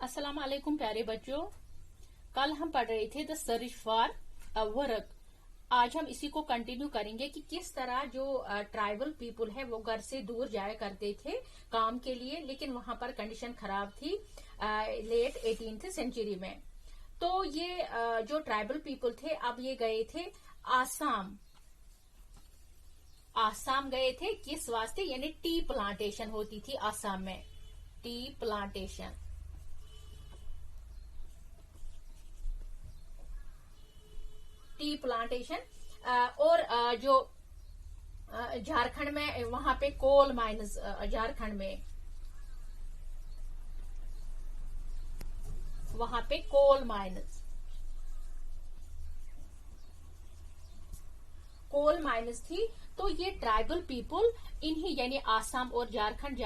अस्सलाम वालेकुम प्यारे बच्चों। कल हम पढ़ रहे थे द सर्च फॉर वर्क। आज हम इसी को कंटिन्यू करेंगे कि किस तरह जो ट्राइबल पीपल है वो घर से दूर जाया करते थे काम के लिए, लेकिन वहां पर कंडीशन खराब थी लेट 18th सेंचुरी में। तो ये जो ट्राइबल पीपल थे अब ये गए थे आसाम। आसाम गए थे किस वास्ते, यानी टी प्लांटेशन होती थी आसाम में, टी प्लांटेशन। टी प्लांटेशन और जो झारखंड में वहां पे कोल माइंस, झारखंड में वहां पे कोल माइनस थी। तो ये ट्राइबल पीपल इन्हीं यानी आसाम और झारखंड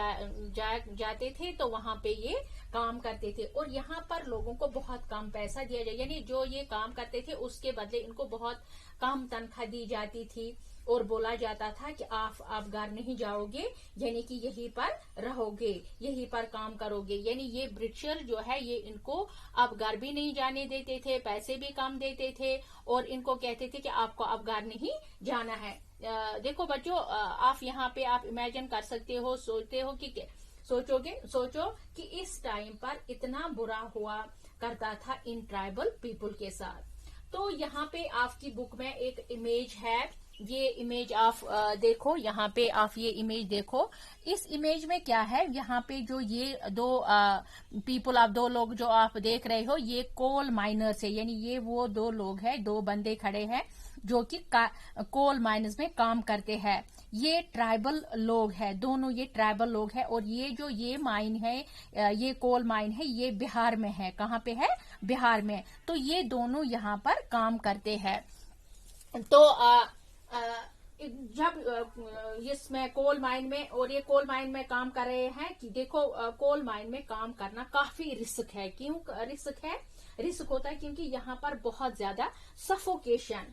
जाते थे, तो वहां पे ये काम करते थे और यहाँ पर लोगों को बहुत कम पैसा दिया जाए, यानी जो ये काम करते थे उसके बदले इनको बहुत कम तनख्वाह दी जाती थी और बोला जाता था कि आप घर नहीं जाओगे, यानी कि यहीं पर रहोगे, यहीं पर काम करोगे। यानी ये ब्रिटिशर जो है ये इनको अब घर भी नहीं जाने देते थे, पैसे भी कम देते थे और इनको कहते थे कि आपको अब घर नहीं जाना है। देखो बच्चों, आप यहाँ पे आप इमेजिन कर सकते हो, सोचते हो कि सोचो कि इस टाइम पर इतना बुरा हुआ करता था इन ट्राइबल पीपल के साथ। तो यहाँ पे आपकी बुक में एक इमेज है, ये इमेज आप देखो, यहाँ पे आप ये इमेज देखो। इस इमेज में क्या है, यहाँ पे जो ये दो पीपल, आप दो लोग जो आप देख रहे हो ये कोल माइनर्स है, यानी ये वो दो लोग हैं, दो बंदे खड़े हैं जो कि कोल माइनर्स में काम करते हैं। ये ट्राइबल लोग हैं, दोनों ये ट्राइबल लोग हैं और ये जो ये माइन है, ये कोल माइन है, ये बिहार में है। कहाँ पे है? बिहार में। तो ये दोनों यहाँ पर काम करते हैं। तो जब इसमें कोल माइन में, और ये कोल माइन में काम कर रहे हैं कि देखो कोल माइन में काम करना काफी रिस्क है। क्यों रिस्क है? रिस्क होता है क्योंकि यहाँ पर बहुत ज्यादा सफोकेशन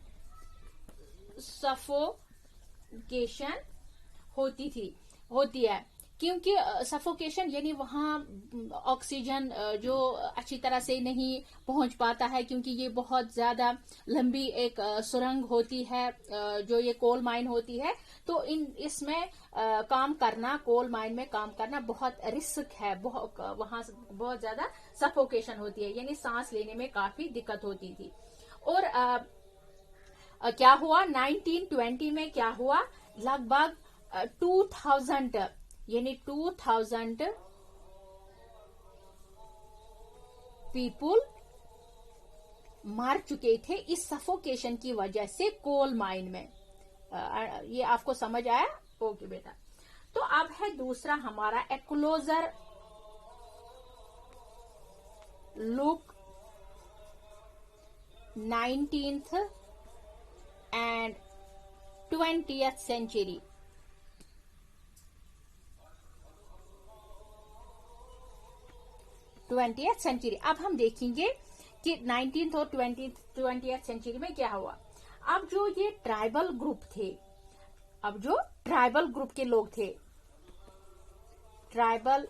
होती है। क्योंकि सफोकेशन यानी वहां ऑक्सीजन जो अच्छी तरह से नहीं पहुंच पाता है, क्योंकि ये बहुत ज्यादा लंबी एक सुरंग होती है जो ये कोल माइन होती है। तो इसमें काम करना, कोल माइन में काम करना बहुत रिस्क है, वहां बहुत ज्यादा सफोकेशन होती है, यानी सांस लेने में काफी दिक्कत होती थी। और क्या हुआ 1920 में, क्या हुआ, लगभग 2000 यानी 2000 पीपल मर चुके थे इस सफोकेशन की वजह से कोल माइन में। ये आपको समझ आया? ओके बेटा। तो अब है दूसरा हमारा a closer look 19th and 20th century. अब हम देखेंगे कि 19th और 20th सेंचुरी में क्या हुआ। अब जो ये ट्राइबल ग्रुप थे, अब जो ट्राइबल ग्रुप के लोग थे, ट्राइबल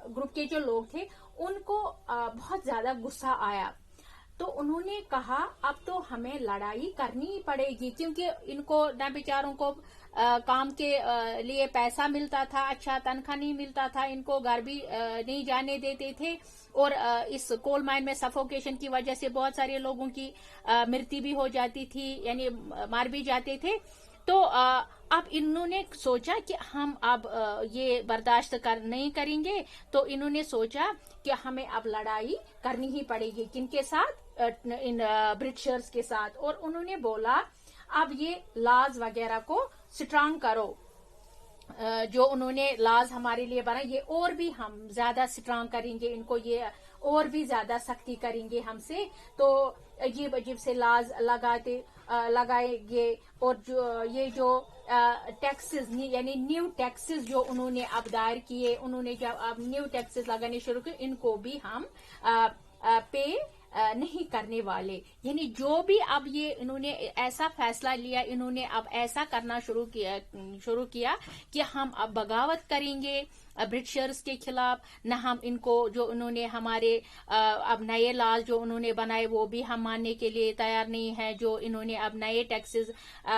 ग्रुप के जो लोग थे उनको बहुत ज्यादा गुस्सा आया। तो उन्होंने कहा अब तो हमें लड़ाई करनी पड़ेगी, क्योंकि इनको न बेचारों को काम के लिए पैसा मिलता था, अच्छा तनख्वाह नहीं मिलता था, इनको घर भी नहीं जाने देते थे और इस कोल माइन में सफोकेशन की वजह से बहुत सारे लोगों की मृत्यु भी हो जाती थी, यानी मार भी जाते थे। तो अब इन्होंने सोचा कि हम अब ये बर्दाश्त नहीं करेंगे। तो इन्होंने सोचा कि हमें अब लड़ाई करनी ही पड़ेगी, किनके साथ? इन ब्रिटिशर्स के साथ। और उन्होंने बोला अब ये लॉज वगैरह को स्ट्रांग करो, जो उन्होंने लॉज हमारे लिए बनाए ये और भी हम ज्यादा स्ट्रांग करेंगे, इनको ये और भी ज्यादा सख्ती करेंगे हमसे। तो अजीब अजीब से लॉज लगाएंगे और जो टैक्सेस यानी न्यू टैक्सेस जो उन्होंने अब दायर किए, उन्होंने जब अब न्यू टैक्सेस लगाने शुरू किए, इनको भी हम पे नहीं करने वाले। यानी जो भी अब ये इन्होंने ऐसा फैसला लिया, इन्होंने अब ऐसा करना शुरू किया कि हम अब बगावत करेंगे ब्रिटिशर्स के खिलाफ, न हम इनको जो उन्होंने हमारे अब नए लॉज जो उन्होंने बनाए वो भी हम मानने के लिए तैयार नहीं है, जो इन्होंने अब नए टैक्सेस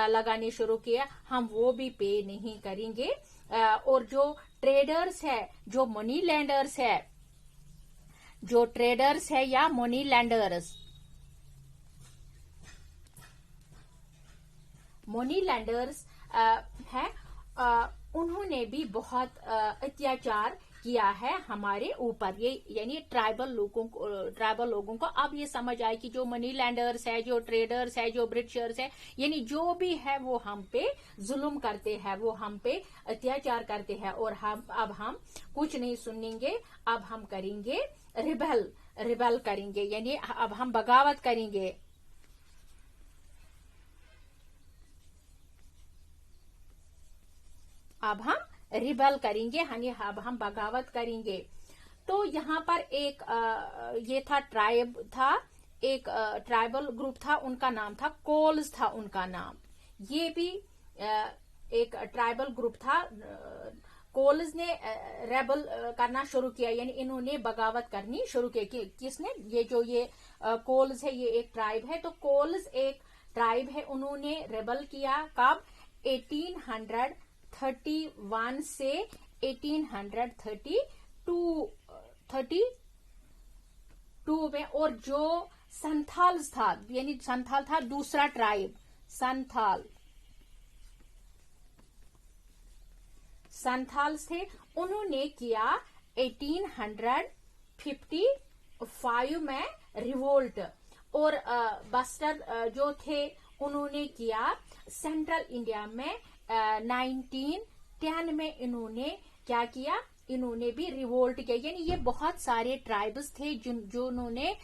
लगाने शुरू किया हम वो भी पे नहीं करेंगे। और जो ट्रेडर्स है, जो मनी लैंडर्स है, जो ट्रेडर्स है या मनी लैंडर्स, मनी लैंडर्स है, उन्होंने भी बहुत अत्याचार किया है हमारे ऊपर। ये यानी ट्राइबल लोगों को अब ये समझ आए कि जो मनी लैंडर्स है, जो ट्रेडर्स है, जो ब्रिटिशर्स है, यानी जो भी है वो हम पे जुल्म करते हैं, वो हम पे अत्याचार करते हैं, और हम कुछ नहीं सुनेंगे। अब हम करेंगे रिबेल करेंगे, यानी अब हम बगावत करेंगे। अब हम रिबेल करेंगे, यानी अब हम बगावत करेंगे। तो यहाँ पर एक ये था, ट्राइब था, एक ट्राइबल ग्रुप था, उनका नाम था कोल्स था उनका नाम। ये भी एक ट्राइबल ग्रुप था। कोल्स ने रेबल करना शुरू किया, यानी इन्होंने बगावत करनी शुरू की। किसने? ये जो ये कोल्स है, ये एक ट्राइब है। तो कोल्स एक ट्राइब है, उन्होंने रेबल किया कब? 1831 से 1832 में। और जो संथाल्स था, यानी संथाल था दूसरा ट्राइब, संथाल्स थे, उन्होंने किया 1855 में रिवोल्ट। और बस्टर जो थे उन्होंने किया सेंट्रल इंडिया में 1910 में। इन्होंने क्या किया? इन्होंने भी रिवोल्ट किया। यानी ये बहुत सारे ट्राइब्स थे जिन्होंने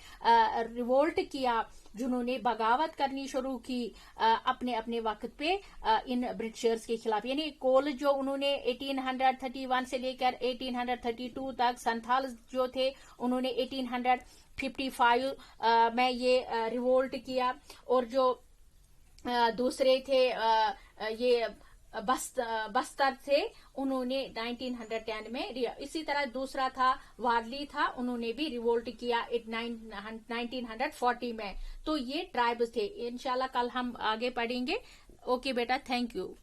रिवोल्ट किया, जिन्होंने बगावत करनी शुरू की अपने अपने वक्त पे इन ब्रिटिशर्स के खिलाफ। यानी कोल जो उन्होंने 1831 से लेकर 1832 तक, संथाल जो थे उन्होंने 1855 में ये रिवोल्ट किया। और जो दूसरे थे ये बस्तर थे, उन्होंने 1910 में। इसी तरह दूसरा था वारली था, उन्होंने भी रिवोल्ट किया 1940 में। तो ये ट्राइब्स थे। इंशाल्लाह कल हम आगे पढ़ेंगे। ओके बेटा, थैंक यू।